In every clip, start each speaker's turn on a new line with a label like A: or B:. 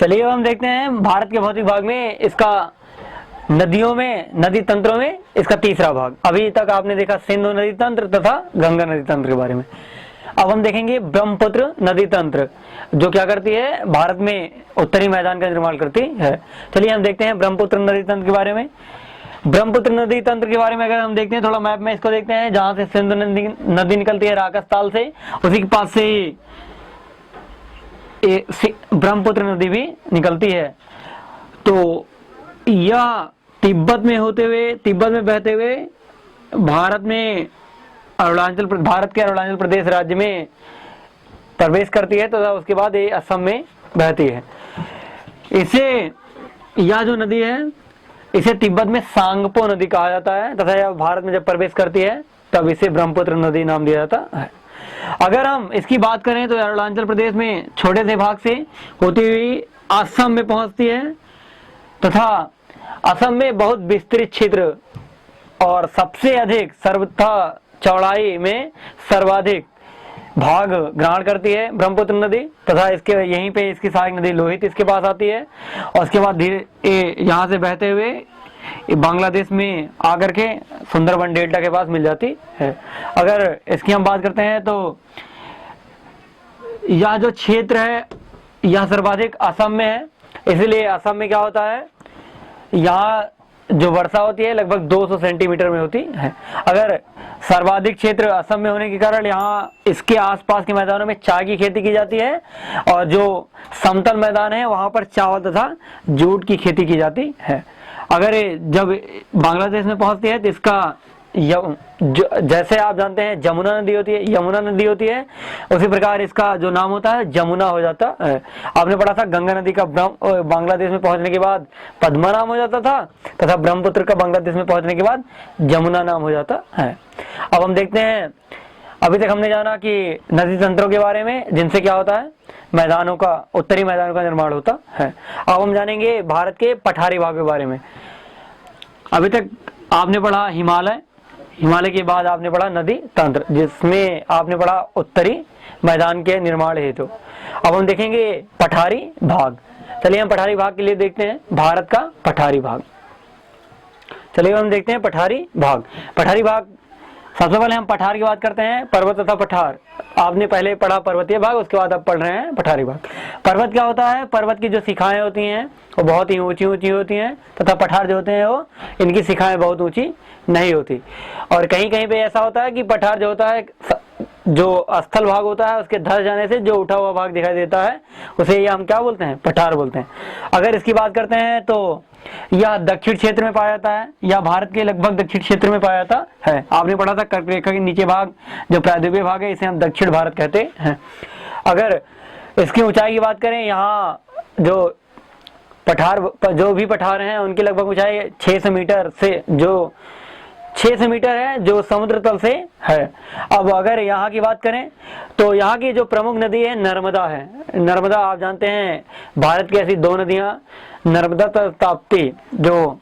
A: चलिए अब हम देखते हैं भारत के भौतिक भाग में इसका नदियों में, नदी तंत्रों में इसका तीसरा भाग। अभी तक आपने देखा सिंधु नदी तंत्र तथा गंगा नदी तंत्र के बारे में। अब हम देखेंगे ब्रह्मपुत्र नदी तंत्र, जो क्या करती है, भारत में उत्तरी मैदान का निर्माण करती है। चलिए हम देखते हैं ब्रह्मपुत्र नदी तंत्र के बारे में। ब्रह्मपुत्र नदी तंत्र के बारे में अगर हम देखते हैं, थोड़ा मैप में इसको देखते हैं, जहां से सिंधु नदी निकलती है राकसताल से, उसी के पास से ही ब्रह्मपुत्र नदी भी निकलती है। तो यह तिब्बत में होते हुए, तिब्बत में बहते हुए भारत के अरुणाचल प्रदेश राज्य में प्रवेश करती है तथा उसके बाद ये असम में बहती है। यह जो नदी है इसे तिब्बत में सांगपो नदी कहा जाता है तथा यह भारत में जब प्रवेश करती है तब इसे ब्रह्मपुत्र नदी नाम दिया जाता है। अगर हम इसकी बात करें तो अरुणाचल प्रदेश में छोटे से भाग से होती हुई असम में पहुंचती है तथा असम में बहुत विस्तृत क्षेत्र और सबसे अधिक सर्वथा चौड़ाई में सर्वाधिक भाग ग्रहण करती है ब्रह्मपुत्र नदी तथा इसके यहीं पे इसकी सहायक नदी लोहित इसके पास आती है और उसके बाद धीरे यहाँ से बहते हुए बांग्लादेश में आकर के सुंदरबन डेल्टा के पास मिल जाती है। अगर इसकी हम बात करते हैं तो यह जो क्षेत्र है यह सर्वाधिक असम में है, इसलिए असम में क्या होता है, यहाँ जो वर्षा होती है लगभग 200 सेंटीमीटर में होती है। अगर सर्वाधिक क्षेत्र असम में होने के कारण यहाँ इसके आसपास के मैदानों में चाय की खेती की जाती है और जो समतल मैदान है वहां पर चावल तथा जूट की खेती की जाती है। अगर जब बांग्लादेश में पहुंचती है तो इसका जैसे आप जानते हैं यमुना नदी होती है, यमुना नदी होती है, उसी प्रकार इसका जो नाम होता है जमुना हो जाता है। आपने पढ़ा था गंगा नदी का बांग्लादेश में पहुंचने के बाद पद्मा नाम हो जाता था तथा ब्रह्मपुत्र का बांग्लादेश में पहुंचने के बाद जमुना नाम हो जाता है। अब हम देखते हैं, अभी तक हमने जाना कि नदी तंत्रों के बारे में जिनसे क्या होता है, मैदानों का, उत्तरी मैदानों का निर्माण होता है। अब हम जानेंगे भारत के पठारी भाग के बारे में। अभी तक आपने पढ़ा हिमालय, हिमालय के बाद आपने पढ़ा नदी तंत्र जिसमें आपने पढ़ा उत्तरी मैदान के निर्माण हेतु। अब हम देखेंगे पठारी भाग। चलिए हम पठारी भाग के लिए देखते हैं भारत का पठारी भाग। चलिए हम देखते हैं पठारी भाग। पठारी भाग, सबसे पहले हम पठार की बात करते हैं, पर्वत तथा पठार। आपने पहले पढ़ा पर्वतीय भाग, उसके बाद आप पढ़ रहे हैं पठारी भाग। पर्वत क्या होता है, पर्वत की जो शिखाएं होती हैं वो बहुत ही ऊंची ऊंची होती हैं तथा पठार जो होते हैं वो इनकी शिखाएं बहुत ऊंची नहीं होती। और कहीं कहीं पे ऐसा होता है कि पठार जो होता है, जो स्थल भाग होता है उसके धस जाने से जो उठा हुआ भाग दिखाई देता है उसे ये हम क्या बोलते हैं, पठार बोलते हैं। अगर इसकी बात करते हैं तो यह दक्षिण क्षेत्र में पाया जाता है, यह भारत के लगभग दक्षिण क्षेत्र में पाया जाता है। आपने पढ़ा था कर्क रेखा के नीचे भाग जो प्रायद्वीपीय भाग है इसे हम दक्षिण भारत कहते हैं। अगर इसकी ऊंचाई की बात करें, यहाँ जो भी पठार हैं उनकी लगभग ऊंचाई 600 मीटर से जो 600 मीटर है जो समुद्र तल से है। अब अगर यहाँ की बात करें तो यहाँ की जो प्रमुख नदी है नर्मदा है। नर्मदा आप जानते हैं भारत की ऐसी दो नदियां, नर्मदा तथा ताप्ती, जो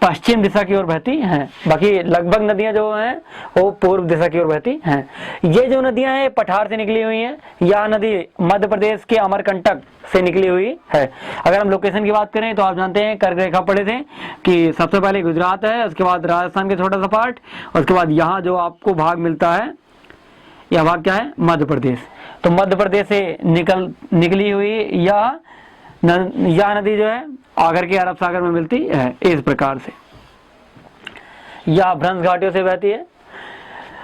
A: पश्चिम दिशा की ओर बहती हैं, बाकी लगभग नदियां जो हैं वो पूर्व दिशा की ओर बहती हैं। ये जो नदियां हैं पठार से निकली हुई हैं। यह नदी मध्य प्रदेश के अमरकंटक से निकली हुई है। अगर हम लोकेशन की बात करें तो आप जानते हैं कर्क रेखा पढ़े थे कि सबसे पहले गुजरात है, उसके बाद राजस्थान के छोटा सा पार्ट, उसके बाद यहाँ जो आपको भाग मिलता है यह भाग क्या है, मध्य प्रदेश। तो मध्य प्रदेश से निकली हुई यह नदी जो है आकर के अरब सागर में मिलती है इस प्रकार से, यह भ्रंश घाटियों से बहती है।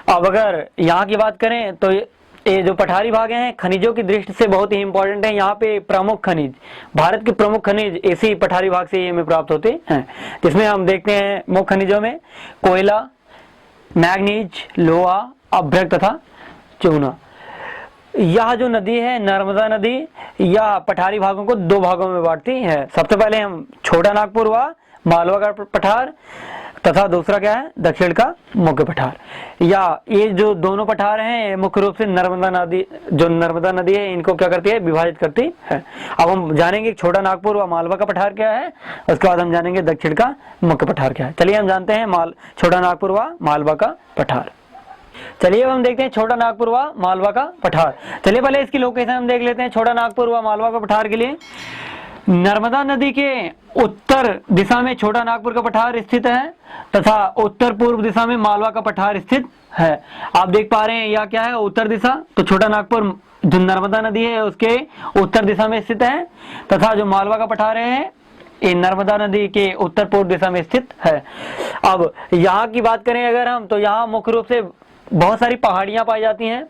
A: अब अगर यहाँ की बात करें तो ये जो पठारी भाग हैं खनिजों की दृष्टि से बहुत ही इंपॉर्टेंट है। यहाँ पे प्रमुख खनिज, भारत के प्रमुख खनिज इसी पठारी भाग से ही हमें प्राप्त होते हैं, जिसमें हम देखते हैं मुख्य खनिजों में कोयला, मैग्नीज, लोहा, अभ्रक तथा चूना। यह जो नदी है नर्मदा नदी, यह पठारी भागों को दो भागों में बांटती है। सबसे पहले हम छोटा नागपुर व मालवा का पठार तथा दूसरा क्या है, दक्षिण का मुख्य पठार। या ये जो दोनों पठार हैं मुख्य रूप से नर्मदा नदी है इनको क्या करती है, विभाजित करती है। अब हम जानेंगे छोटा नागपुर व मालवा का पठार क्या है, उसके बाद हम जानेंगे दक्षिण का मुख्य पठार क्या है। चलिए हम जानते हैं छोटा नागपुर व मालवा का पठार। चलिए अब हम देखते हैं छोटा नागपुर व मालवा का पठार। चलिए पहले इसकी लोकेशन हम देख लेते हैं छोटा नागपुर व मालवा का पठार के लिए। नर्मदा नदी के उत्तर दिशा में छोटा नागपुर का पठार स्थित है तथा उत्तर पूर्व दिशा में मालवा का पठार स्थित है। आप देख पा रहे हैं यह क्या है, उत्तर दिशा, तो छोटा नागपुर जो नर्मदा नदी है उसके उत्तर दिशा में स्थित है तथा जो मालवा का पठार है ये नर्मदा नदी के उत्तर पूर्व दिशा में स्थित है। अब यहाँ की बात करें अगर हम, तो यहाँ मुख्य रूप से बहुत सारी पहाड़ियां पाई जाती हैं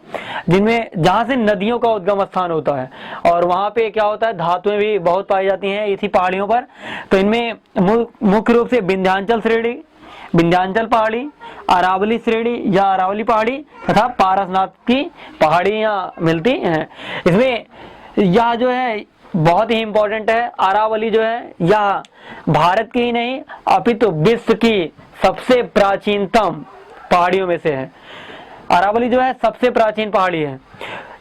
A: जिनमें जहां से नदियों का उद्गम स्थान होता है और वहां पे क्या होता है, धातुएं भी बहुत पाई जाती हैं इसी पहाड़ियों पर। तो इनमें मुख्य रूप से विंध्याचल श्रेणी, विंध्याचल पहाड़ी, अरावली श्रेणी या अरावली पहाड़ी तथा पारसनाथ की पहाड़ियां मिलती हैं। इसमें यह जो है बहुत ही इंपॉर्टेंट है, अरावली जो है यह भारत की ही नहीं अपितु विश्व की सबसे प्राचीनतम पहाड़ियों में से है। अरावली जो है सबसे प्राचीन पहाड़ी है।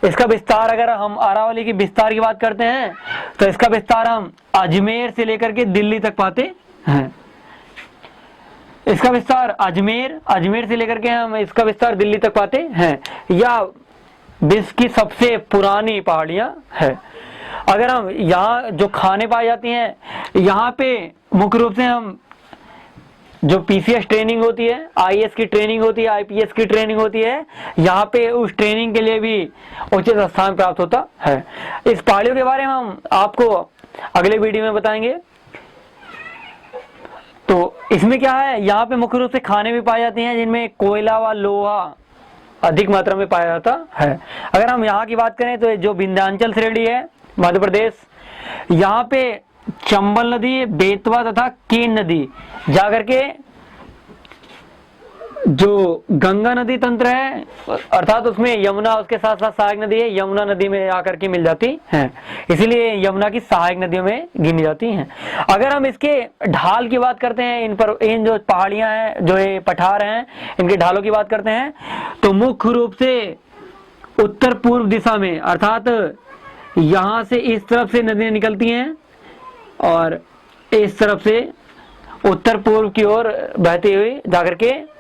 A: इसका विस्तार, अगर हम अरावली की विस्तार की बात करते हैं तो इसका विस्तार हम अजमेर से लेकर के दिल्ली तक पाते हैं। इसका विस्तार अजमेर से लेकर के हम इसका विस्तार दिल्ली तक पाते हैं। यह विश्व की सबसे पुरानी पहाड़ियां है। अगर हम यहाँ जो खाने पाई जाती हैं, यहाँ पे मुख्य रूप से हम जो पीसीएस ट्रेनिंग होती है, आईएएस की ट्रेनिंग होती है, आईपीएस की ट्रेनिंग होती है, यहाँ पे उस ट्रेनिंग के लिए भी उचित स्थान प्राप्त होता है। इस पहाड़ियों के बारे में हम आपको अगले वीडियो में बताएंगे। तो इसमें क्या है, यहाँ पे मुख्य रूप से खाने भी पाए जाते हैं जिनमें कोयला व लोहा अधिक मात्रा में पाया जाता है। अगर हम यहाँ की बात करें तो जो विंध्याचल श्रेणी है मध्य प्रदेश, यहाँ पे चंबल नदी, बेतवा तथा केन नदी जाकर के जो गंगा नदी तंत्र है अर्थात उसमें यमुना उसके साथ साथ सहायक नदी है, यमुना नदी में आकर के मिल जाती हैं, इसीलिए यमुना की सहायक नदियों में गिनी जाती हैं। अगर हम इसके ढाल की बात करते हैं, इन जो पहाड़ियां हैं, जो ये पठार हैं, इनके ढालों की बात करते हैं तो मुख्य रूप से उत्तर पूर्व दिशा में अर्थात यहां से इस तरफ से नदियां निकलती हैं और इस तरफ से उत्तर पूर्व की ओर बहती हुई जाकर के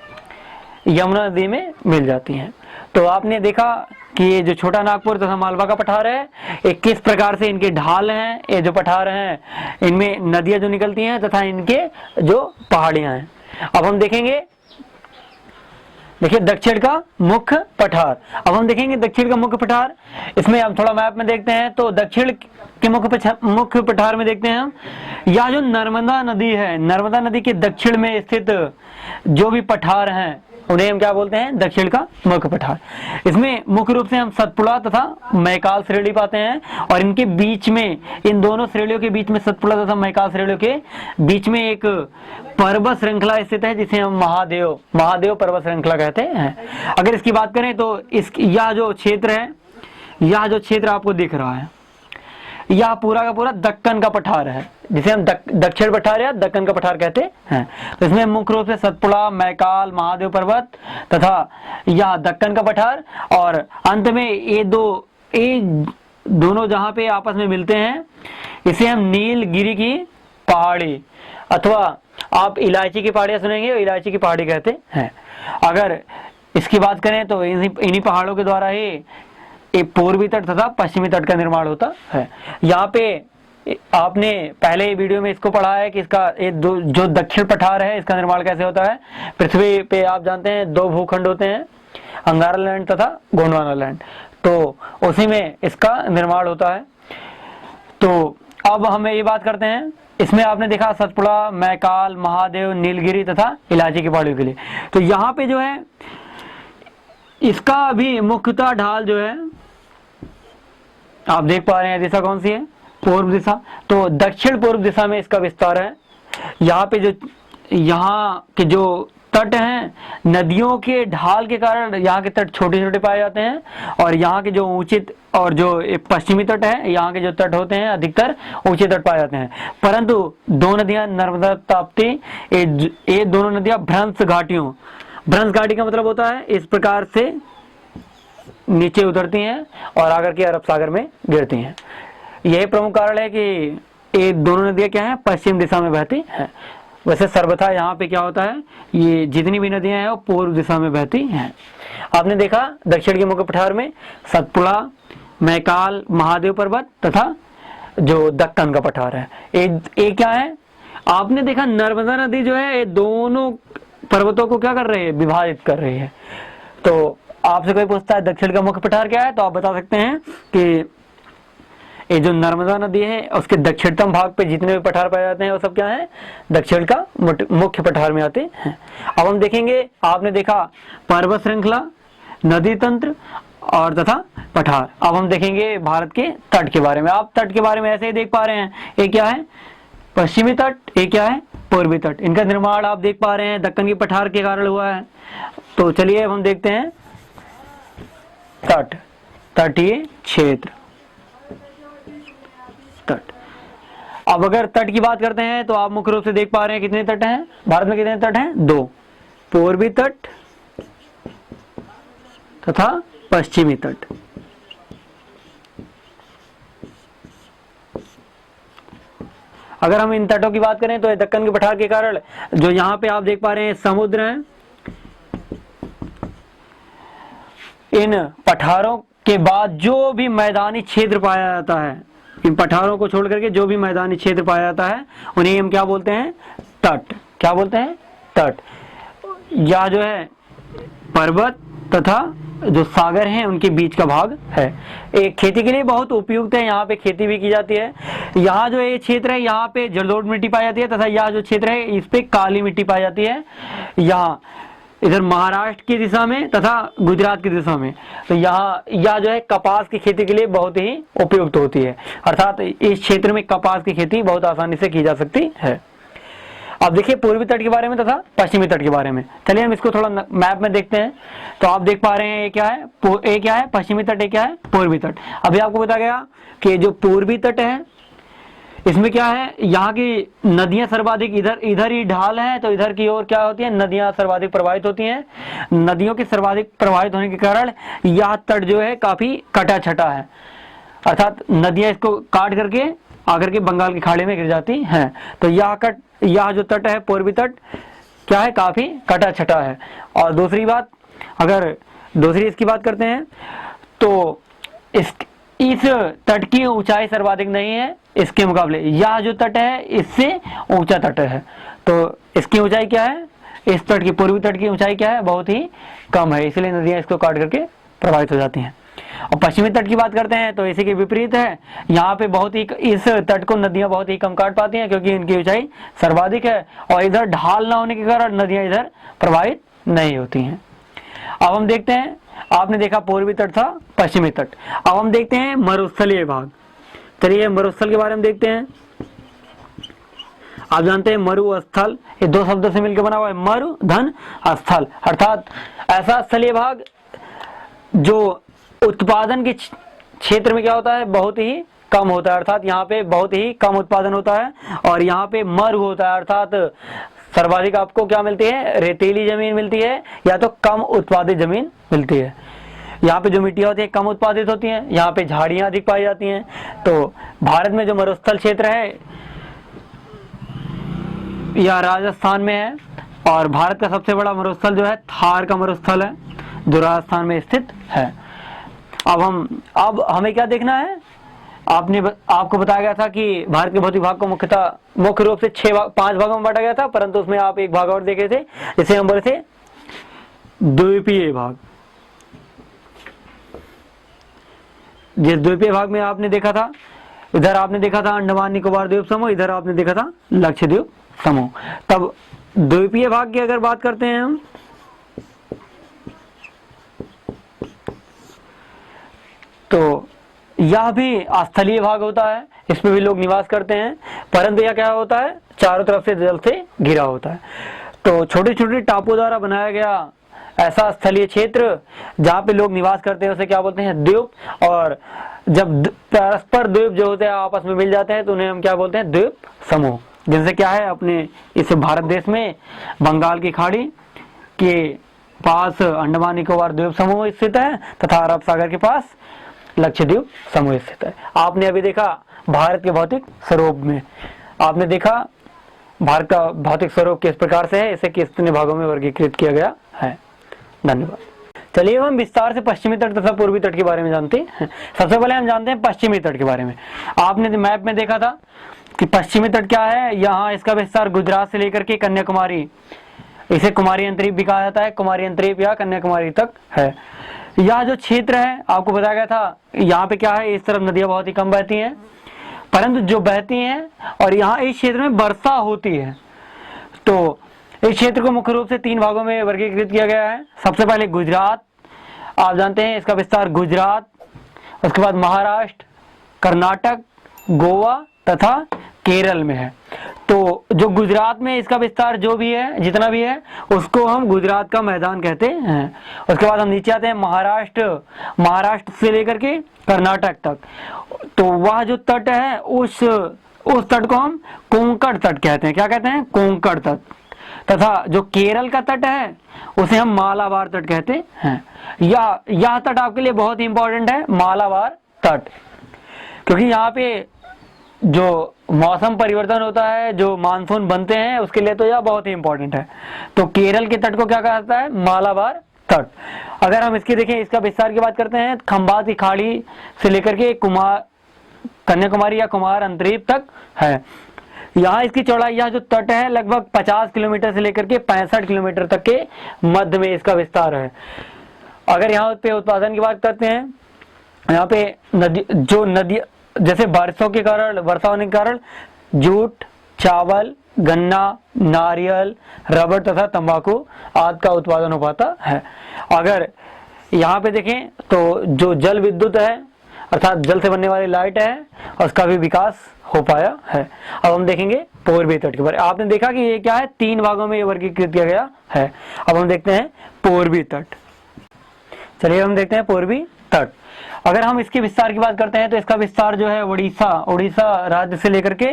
A: यमुना नदी में मिल जाती हैं। तो आपने देखा कि ये जो छोटा नागपुर तथा मालवा का पठार है, ये किस प्रकार से इनके ढाल हैं, ये जो पठार हैं इनमें नदियां जो निकलती हैं तथा इनके जो पहाड़ियां हैं। अब हम देखेंगे, देखिए दक्षिण का मुख्य पठार। अब हम देखेंगे दक्षिण का मुख्य पठार। इसमें हम थोड़ा मैप में देखते हैं तो दक्षिण के मुख्य पठार में देखते हैं हम, यह जो नर्मदा नदी है, नर्मदा नदी के दक्षिण में स्थित जो भी पठार हैं उन्हें हम क्या बोलते हैं, दक्षिण का मुख्य पठार। इसमें मुख्य रूप से हम सतपुड़ा तथा मैकाल श्रेणी पाते हैं और इनके बीच में, इन दोनों श्रेणियों के बीच में, सतपुड़ा तथा मैकाल श्रेणियों के बीच में एक पर्वत श्रृंखला स्थित है जिसे हम महादेव पर्वत श्रृंखला कहते हैं। अगर इसकी बात करें तो यह जो क्षेत्र है, यह जो क्षेत्र आपको दिख रहा है, यह पूरा का पूरा दक्कन का पठार है जिसे हम दक्षिण पठार या दक्कन का पठार कहते हैं। तो इसमें मुख्य रूप से सतपुड़ा, मैकाल, महादेव पर्वत तथा यह दक्कन का पठार और अंत में ये दोनों जहां पे आपस में मिलते हैं इसे हम नीलगिरी की पहाड़ी अथवा आप इलायची की पहाड़ियां सुनेंगे, इलायची की पहाड़ी कहते हैं। अगर इसकी बात करें तो इन्हीं पहाड़ों के द्वारा ही पूर्वी तट तथा पश्चिमी तट का निर्माण होता है। यहाँ पे आपने पहले वीडियो में इसको पढ़ा है कि इसका जो दक्षिण पठार है इसका निर्माण कैसे होता है। पृथ्वी पे आप जानते हैं दो भूखंड होते हैं, अंगारा लैंड तथा गोंडवाना लैंड, तो उसी में इसका निर्माण होता है। तो अब हमें ये बात करते हैं, इसमें आपने देखा सतपुड़ा, मैकाल, महादेव, नीलगिरी तथा इलायची की पहाड़ियों के लिए। तो यहाँ पे जो है इसका भी मुख्यतः ढाल जो है आप देख पा रहे हैं, दिशा कौन सी है, पूर्व दिशा। तो दक्षिण पूर्व दिशा में इसका विस्तार है। यहाँ पे जो यहाँ के जो तट हैं, नदियों के ढाल के कारण यहाँ के तट छोटे छोटे पाए जाते हैं और यहाँ के जो ऊंचे और जो पश्चिमी तट है, यहाँ के जो तट होते हैं अधिकतर ऊंचे तट पाए जाते हैं। परंतु दो नदियां नर्मदा ताप्ती, ये दोनों नदियां भ्रंश घाटी का मतलब होता है इस प्रकार से नीचे उतरती हैं और आकर के अरब सागर में गिरती हैं। यही प्रमुख कारण है कि ये दोनों नदियां क्या हैं, पश्चिम दिशा में बहती हैं। वैसे सर्वथा यहाँ पे क्या होता है, ये जितनी भी नदियां हैं वो पूर्व दिशा में बहती हैं। आपने देखा दक्षिण के मुख्य पठार में सतपुड़ा, मैकाल, महादेव पर्वत तथा जो दक्कन का पठार है। ये क्या है, आपने देखा नर्मदा नदी जो है ये दोनों पर्वतों को क्या कर रही है, विभाजित कर रही है। तो आपसे कोई पूछता है दक्षिण का मुख्य पठार क्या है, तो आप बता सकते हैं कि ये जो नर्मदा नदी है उसके दक्षिणतम भाग पे जितने भी पठार पाए जाते हैं वो सब क्या है, दक्षिण का मुख्य पठार में आते हैं। अब हम देखेंगे, आपने देखा पर्वत श्रृंखला, नदी तंत्र और तथा पठार। अब हम देखेंगे भारत के तट के बारे में। आप तट के बारे में ऐसे ही देख पा रहे हैं, ये क्या है पश्चिमी तट, ये क्या है पूर्वी तट। इनका निर्माण आप देख पा रहे हैं दक्कन की पठार के कारण हुआ है। तो चलिए अब हम देखते हैं तट, तटीय क्षेत्र, तट। अब अगर तट की बात करते हैं तो आप मुख्य रूप से देख पा रहे हैं कितने तट हैं भारत में, कितने तट हैं, 2, पूर्वी तट तथा पश्चिमी तट। अगर हम इन तटों की बात करें तो दक्कन के पठार के कारण जो यहाँ पे आप देख पा रहे हैं समुद्र है, इन पठारों के बाद जो भी मैदानी क्षेत्र पाया जाता है, इन पठारों को छोड़ करके जो भी मैदानी क्षेत्र पाया जाता है उन्हें हम क्या बोलते हैं, तट। क्या बोलते हैं, तट। यह जो है पर्वत तथा जो सागर हैं उनके बीच का भाग है। एक खेती के लिए बहुत उपयुक्त है, यहाँ पे खेती भी की जाती है। यहाँ जो ये क्षेत्र है यहाँ पे जलोढ़ मिट्टी पाई जाती है तथा यह जो क्षेत्र है इस पे काली मिट्टी पाई जाती है। यहाँ इधर महाराष्ट्र की दिशा में तथा गुजरात की दिशा में, तो यहाँ यह जो है कपास की खेती के लिए बहुत ही उपयुक्त होती है। अर्थात इस क्षेत्र में कपास की खेती बहुत आसानी से की जा सकती है। अब देखिए पूर्वी तट के बारे में तथा पश्चिमी तट के बारे में। चलिए हम इसको थोड़ा मैप में देखते हैं। तो आप देख पा रहे हैं ये क्या है, ये क्या है पश्चिमी तट, ये क्या है पूर्वी तट। अभी आपको बताया गया कि जो पूर्वी तट है इसमें क्या है, यहाँ की नदियां सर्वाधिक इधर ही ढाल है, तो इधर की ओर क्या होती है, नदियां सर्वाधिक प्रवाहित होती हैं। नदियों के सर्वाधिक प्रवाहित होने के कारण यह तट जो है काफी कटा छटा है, अर्थात नदियां इसको काट करके आकर के बंगाल की खाड़ी में गिर जाती हैं। तो यह जो तट है पूर्वी तट क्या है, काफी कटा छटा है। और दूसरी बात, अगर दूसरी इसकी बात करते हैं तो इस तट की ऊंचाई सर्वाधिक नहीं है, इसके मुकाबले यह जो तट है इससे ऊंचा तट है। तो इसकी ऊंचाई क्या है, इस तट की पूर्वी तट की ऊंचाई क्या है, बहुत ही कम है, इसलिए नदियां इसको काट करके प्रभावित हो जाती हैं। और पश्चिमी तट की बात करते हैं तो इसी के विपरीत है, यहाँ पे बहुत ही इस तट को नदियां बहुत ही कम काट पाती हैं क्योंकि इनकी ऊंचाई सर्वाधिक है और इधर ढाल ना होने के कारण नदियां इधर प्रभावित नहीं होती हैं। अब हम देखते हैं, आपने देखा पूर्वी तट था, पश्चिमी तट। अब हम देखते हैं मरुस्थलीय भाग। चलिए मरुस्थल के बारे में देखते हैं। आप जानते हैं मरुस्थल ये दो शब्दों से मिलकर बना हुआ है, मरु धन स्थल, अर्थात ऐसा स्थलीय भाग जो उत्पादन के क्षेत्र में क्या होता है, बहुत ही कम होता है, अर्थात यहाँ पे बहुत ही कम उत्पादन होता है। और यहाँ पे मरु होता है, अर्थात सर्वाधिक आपको क्या मिलती है, रेतीली जमीन मिलती है या तो कम उत्पादित जमीन मिलती है। यहाँ पे जो मिट्टियां होती है कम उत्पादित होती हैं, यहाँ पे झाड़ियां अधिक पाई जाती हैं। तो भारत में जो मरुस्थल क्षेत्र है यह राजस्थान में है और भारत का सबसे बड़ा मरुस्थल जो है थार का मरुस्थल है जो राजस्थान में स्थित है। अब हमें क्या देखना है, आपको बताया गया था कि भारत के भौतिक भाग को मुख्य रूप से 5 भागों में बांटा गया था, परंतु उसमें आप एक भाग और देखे थे जिसे हम बोले थे द्वीपीय भाग। जिस द्वीपीय भाग में आपने देखा था, इधर आपने देखा था अंडमान निकोबार द्वीप समूह, इधर आपने देखा था लक्षद्वीप समूह। तब द्वीपीय भाग की अगर बात करते हैं हम, तो यह भी स्थलीय भाग होता है, इसमें भी लोग निवास करते हैं, परंतु यह क्या होता है, चारों तरफ से जल से घिरा होता है। तो छोटे छोटे टापू द्वारा बनाया गया ऐसा स्थलीय क्षेत्र जहाँ पे लोग निवास करते हैं उसे क्या बोलते हैं, द्वीप। और जब परस्पर द्वीप जो होते हैं आपस में मिल जाते हैं तो उन्हें हम क्या बोलते हैं, द्वीप समूह। जिनसे क्या है, अपने इस भारत देश में बंगाल की खाड़ी के पास अंडमान निकोबार द्वीप समूह स्थित है तथा अरब सागर के पास लक्षद्वीप समूह स्थित है। आपने अभी देखा भारत के भौतिक स्वरूप में, आपने देखा भारत का भौतिक स्वरूप किस प्रकार से है, इसे कितने भागों में वर्गीकृत किया गया है। धन्यवाद। चलिए हम विस्तार से पश्चिमी तट तथा पूर्वी तट के बारे में जानते हैं। सबसे पहले हम जानते हैं पश्चिमी तट के बारे में। आपने मैप में देखा था कि पश्चिमी तट क्या है, यहाँ इसका विस्तार गुजरात से लेकर के कन्याकुमारी, इसे कुमारी अंतरीप भी कहा जाता है, कुमारी अंतरीप या कन्याकुमारी तक है। यह जो क्षेत्र है आपको बताया गया था, यहाँ पे क्या है, इस तरफ नदियां बहुत ही कम बहती हैं, परंतु जो बहती हैं और यहाँ इस क्षेत्र में वर्षा होती है। तो इस क्षेत्र को मुख्य रूप से 3 भागों में वर्गीकृत किया गया है। सबसे पहले गुजरात, आप जानते हैं इसका विस्तार गुजरात, उसके बाद महाराष्ट्र, कर्नाटक, गोवा तथा केरल में है। तो जो गुजरात में इसका विस्तार जो भी है, जितना भी है, उसको हम गुजरात का मैदान कहते हैं। उसके बाद हम नीचे आते हैं महाराष्ट्र से लेकर के कर्नाटक तक। तो वह जो तट है उस तट को हम कोंकण तट कहते हैं। क्या कहते हैं? कोंकण तट। तथा जो केरल का तट है उसे हम मालाबार तट कहते हैं। यह तट आपके लिए बहुत ही इंपॉर्टेंट है, मालाबार तट, क्योंकि यहाँ पे जो मौसम परिवर्तन होता है, जो मानसून बनते हैं, उसके लिए तो यह बहुत ही इंपॉर्टेंट है। तो केरल के तट को क्या कहा जाता है? मालाबार तट। अगर हम इसकी देखें, इसका विस्तार की बात करते हैं, खंबात की खाड़ी से लेकर के कन्याकुमारी या कुमार अंतरीप तक है। यहाँ इसकी चौड़ाई, यह जो तट है लगभग 50 किलोमीटर से लेकर के 65 किलोमीटर तक के मध्य में इसका विस्तार है। अगर यहाँ पे उत्पादन की बात करते हैं, यहाँ पे नदी जैसे वर्षा होने के कारण जूट, चावल, गन्ना, नारियल, रबर तथा तंबाकू आदि का उत्पादन हो पाता है। अगर यहाँ पे देखें तो जो जल विद्युत है, अर्थात जल से बनने वाली लाइट है, उसका भी विकास हो पाया है। अब हम देखेंगे पूर्वी तट के बारे में। आपने देखा कि ये क्या है, 3 भागों में ये वर्गीकृत किया गया है। अब हम देखते हैं पूर्वी तट। चलिए हम देखते हैं पूर्वी तट। अगर हम इसके विस्तार की बात करते हैं तो इसका विस्तार जो है उड़ीसा राज्य से लेकर के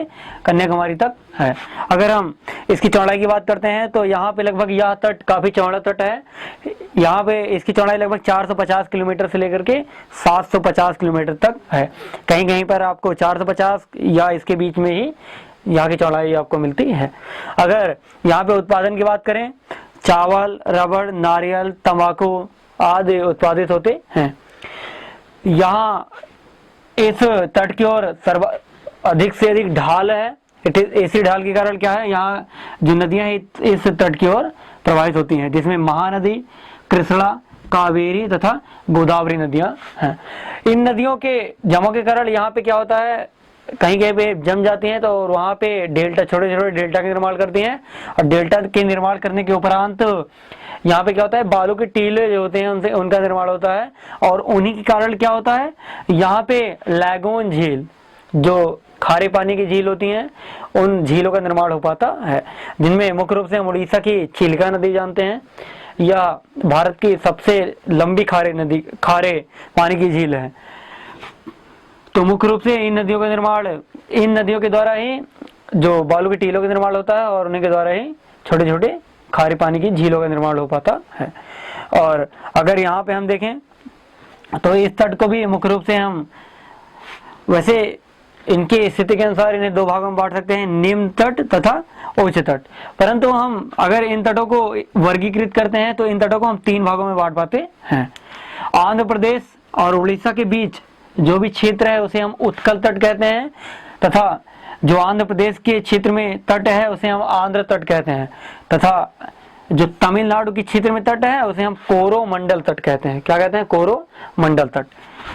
A: कन्याकुमारी तक है। अगर हम इसकी चौड़ाई की बात करते हैं तो यहाँ पे लगभग यह तट काफी चौड़ा तट है। यहाँ पे इसकी चौड़ाई लगभग 450 किलोमीटर से लेकर के 750 किलोमीटर तक है। कहीं कहीं पर आपको 450 या इसके बीच में ही यहाँ की चौड़ाई आपको मिलती है। अगर यहाँ पे उत्पादन की बात करें, चावल, रबड़, नारियल, तंबाकू आदि उत्पादित होते हैं। यहाँ इस तट की ओर अधिक से अधिक ढाल है। ऐसी ढाल के कारण क्या है, यहाँ जो नदियां इस तट की ओर प्रवाहित होती हैं, जिसमें महानदी, कृष्णा, कावेरी तथा गोदावरी नदियां हैं। इन नदियों के जमों के कारण यहाँ पे क्या होता है, कहीं कहीं पे जम जाती हैं, तो वहां पे डेल्टा, छोटे छोटे डेल्टा के निर्माण करती हैं। और डेल्टा के निर्माण करने के उपरांत यहाँ पे क्या होता है, बालू के टीले जो होते हैं उनका निर्माण होता है। और उन्हीं के कारण क्या होता है, यहाँ पे लैगून झील, जो खारे पानी की झील होती हैं, उन झीलों का निर्माण हो पाता है, जिनमें मुख्य रूप से हम उड़ीसा की चिल्का नदी जानते हैं, या भारत की सबसे लंबी खारे पानी की झील है। तो मुख्य रूप से इन नदियों के द्वारा ही जो बालू के टीलों का निर्माण होता है, और उन्हीं के द्वारा ही छोटे छोटे खारे पानी की झीलों का निर्माण हो पाता है। और अगर यहाँ पे हम देखें तो इस तट को भी मुख्य रूप से हम, वैसे इनकी स्थिति के अनुसार इन्हें 2 भागों में बांट सकते हैं, निम्न तट तथा उच्च तट। परंतु हम अगर इन तटों को वर्गीकृत करते हैं तो इन तटों को हम 3 भागों में बांट पाते हैं। आंध्र प्रदेश और उड़ीसा के बीच जो भी क्षेत्र है उसे हम उत्कल तट कहते हैं, तथा जो आंध्र प्रदेश के क्षेत्र में तट है उसे हम आंध्र तट कहते हैं, तथा जो तमिलनाडु के क्षेत्र में तट है उसे हम कोरोमंडल तट कहते हैं। क्या कहते हैं? कोरोमंडल तट।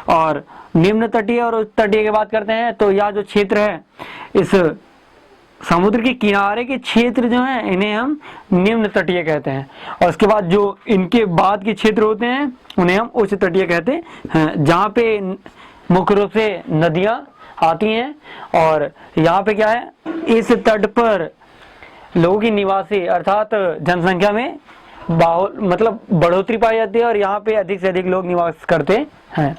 A: और निम्न तटीय और उच्च तटीय की बात करते हैं तो यह जो क्षेत्र है, इस समुद्र के किनारे के क्षेत्र जो हैं इन्हें हम निम्न तटीय कहते हैं। और उसके बाद जो इनके बाद के क्षेत्र होते हैं उन्हें हम उच्च तटीय कहते हैं, जहाँ पे मुख्य रूप से नदियां आती हैं। और यहाँ पे क्या है, इस तट पर लोगों की निवासी अर्थात जनसंख्या में बढ़ोतरी पाई जाती है, और यहाँ पे अधिक से अधिक लोग निवास करते हैं।